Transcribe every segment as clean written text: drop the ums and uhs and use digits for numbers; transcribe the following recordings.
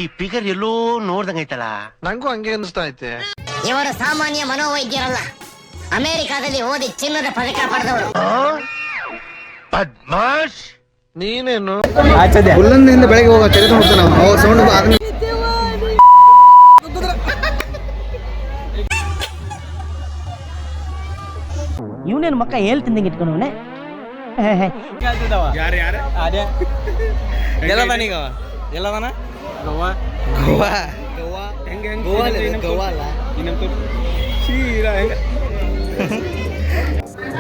ಈ ಪಿಗರ್ ಎಲ್ಲೋ ನೋಡ್ದಂಗೈತಲ್ಲ, ನಂಗೂ ಹಂಗೆ ಅನಿಸ್ತಾ ಐತೆ. ಇವರು ಸಾಮಾನ್ಯ ಮನೋವೈದ್ಯರಲ್ಲ, ಅಮೆರಿಕಾದಲ್ಲಿ ಓದಿ ಚಿನ್ನದ ಪದಕ ಪಡೆದವರು. ಬದ್ಮಾಶ್ ನೀನೇನು ಹುಲ್ಲಂದಿಂದ ಬೆಳಗ್ಗೆ ಹೋಗೋ ತೆಗೆದು ಹೋಗ್ತಾನೆ ನಾವು ಸೌಂಡ್ ಇವನೇನು ಮಕ್ಕ ಹೇಳ್ತಿಂದಂಗೆ ಇಟ್ಕೊಂಡವನೆ.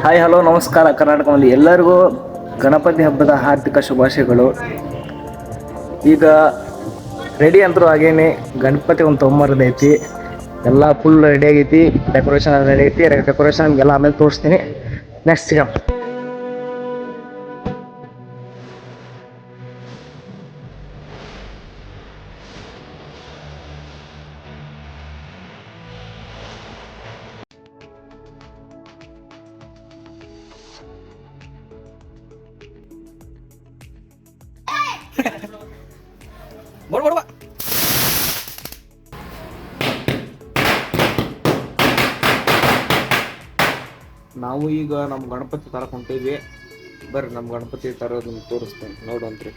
ಹಾಯ್ ಹಲೋ ನಮಸ್ಕಾರ ಕರ್ನಾಟಕ ಮಂದಿ ಎಲ್ಲರಿಗೂ ಗಣಪತಿ ಹಬ್ಬದ ಹಾರ್ದಿಕ ಶುಭಾಶಯಗಳು. ಈಗ ರೆಡಿ ಅಂತರೂ ಆಗೇನಿ, ಗಣಪತಿ ಒಂದು ತೊಂಬರದೈತಿ, ಎಲ್ಲ ಫುಲ್ ರೆಡಿ ಆಗೈತಿ, ಡೆಕೋರೇಷನ್ ರೆಡಿ ಐತಿ. ಡೆಕೋರೇಷನ್ ಎಲ್ಲ ಆಮೇಲೆ ತೋರಿಸ್ತೀನಿ. ನೆಕ್ಸ್ಟ್ ಸಿಗಮ್. ನಾವು ಈಗ ನಮ್ಮ ಗಣಪತಿ ತರಕ್ ಹೊಂಟೀವಿ. ಬರ್ರಿ ನಮ್ಮ ಗಣಪತಿ ತರೋದನ್ನ ತೋರಿಸ್ತೇನೆ, ನೋಡುವಂತ್ರಿ.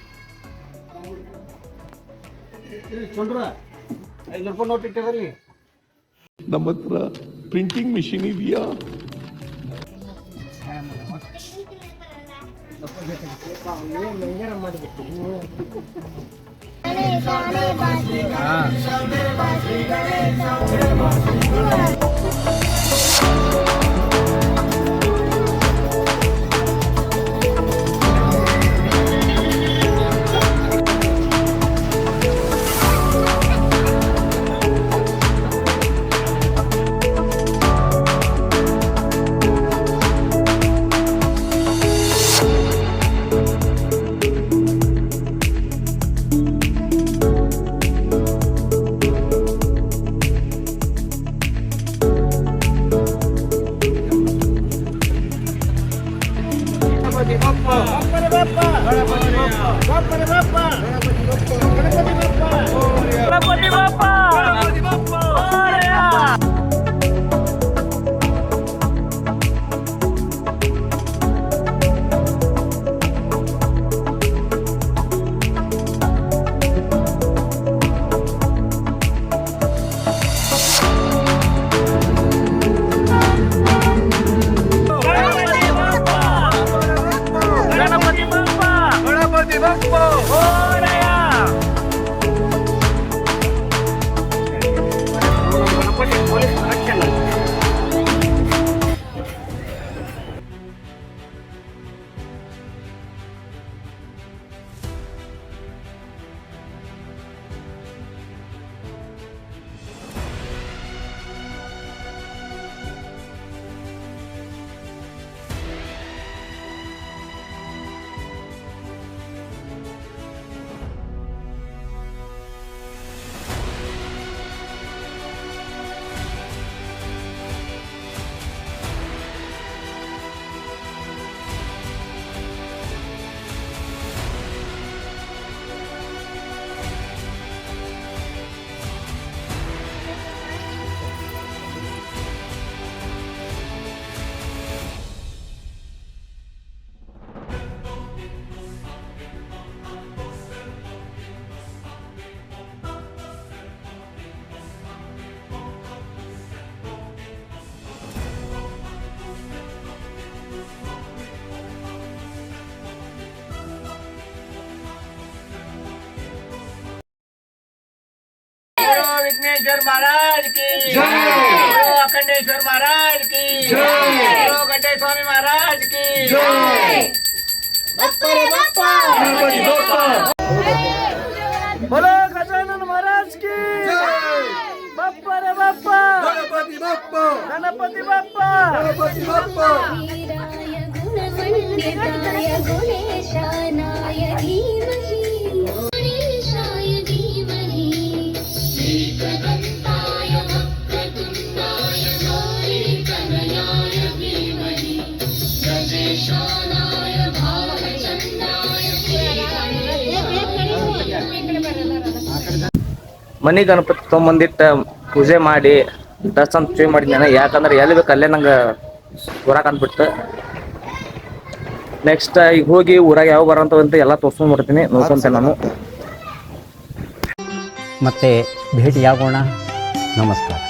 ನಮ್ಮ ಹತ್ರ ಪ್ರಿಂಟಿಂಗ್ ಮಿಷಿನ್ ಇದೆಯಾ? विघ्नेश्वर महाराज की जय, अखंडेश्वर महाराज की जय, गड्ढे स्वामी महाराज की जय। बोलो गजानन महाराज की जय। बाप्पा रे बाप्पा, गणपति बाप्पा, गणपति बाप्पा, गणपति बाप्पा। एकदन्ताय वक्रतुण्डाय गौरीतनयाय धीमहि ಮನಿ ಗಣಪತಿ ತೊಗೊಂಬಂದಿಟ್ಟ ಪೂಜೆ ಮಾಡಿ ಡ್ರೆಸ್ ಅಂತ ಚೇಂಜ್ ಮಾಡಿದ್ದೆ. ಯಾಕಂದ್ರೆ ಎಲ್ಲಿ ಬೇಕು ಅಲ್ಲೇ ನಂಗೆ ಊರಾಗ ಅಂದ್ಬಿಟ್ಟು ನೆಕ್ಸ್ಟ್ ಈಗ ಹೋಗಿ ಊರಾಗ ಯಾವ ಬರಂತ ಎಲ್ಲ ತೋರ್ಸ್ಕೊಂಡ್ ಬರ್ತೀನಿ, ನೋಡ್ಕೊಂತೇನೆ ನಾನು. ಮತ್ತೆ ಭೇಟಿಯಾಗೋಣ. ನಮಸ್ಕಾರ.